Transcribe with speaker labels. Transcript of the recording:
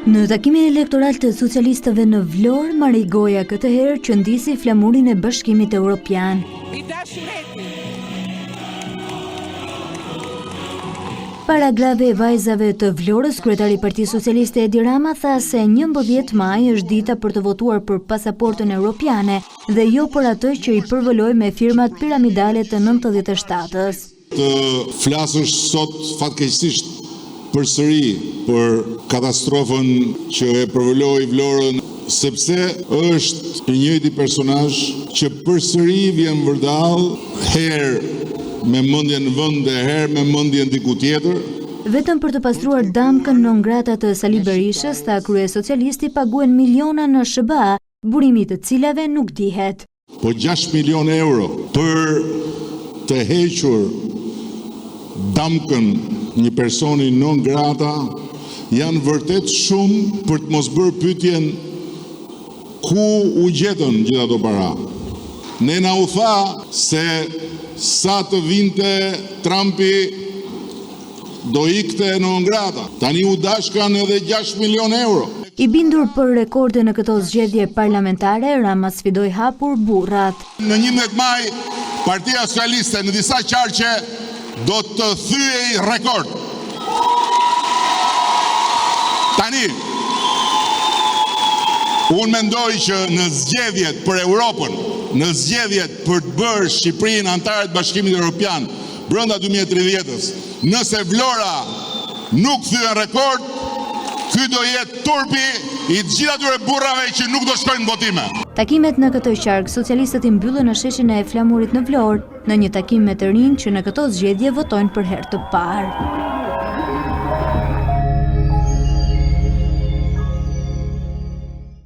Speaker 1: Në takimin elektoral të socialistëve në Vlorë, Mari Goja këtë herë qëndisi flamurin e Bashkimit Evropian. Para grave e vajzave të Vlorës, kryetari i Partisë Socialiste Edi Rama tha se 11 maj është dita për të votuar për pasaportën europiane dhe jo për atë që i përvoloi me firmat piramidale të 97-ës.
Speaker 2: Të flasësh sot fatkeqësisht përsëri për katastrofën që e përvoloi Vlorën, sepse është i njëjti personazh që përsëri vjen vërdall, herë me mendjen në vend dhe herë me mendjen diku tjetër.
Speaker 1: Vetëm për të pastruar damkën non grata të Sali Berishës, tha kryesocialisti, paguen miliona në SBA, burimi të cilave nuk dihet.
Speaker 2: Po 6 milion euro për të hequr damkën një personi non grata janë vërtet shumë për të mos bërë pyetjen ku u gjetën gjitha ato para. Ne na u tha se sa të vinte Trumpi do ikte non grata. Tani u dashkan edhe 6 milion euro.
Speaker 1: I bindur për rekorde në këto zgjedhje parlamentare, Rama sfidoi hapur burrat.
Speaker 2: Në 11 maj, Partia Socialiste në disa qarqe do të thyej rekord. Tani, unë mendoj që në zgjedhjet për Europën, në zgjedhjet për të bërë Shqipërinë antare të Bashkimit Evropian brenda 2030-s, nëse Vlora nuk thyen rekord, ky do jetë turpi i të gjithë atyre burrave që nuk do shkojnë në votime.
Speaker 1: Takimet në këtë qark, socialistët i mbyllën në sheshin e flamurit në Vlorë, në një takim me të rinj që në këto zgjedhje votojnë për herë të parë.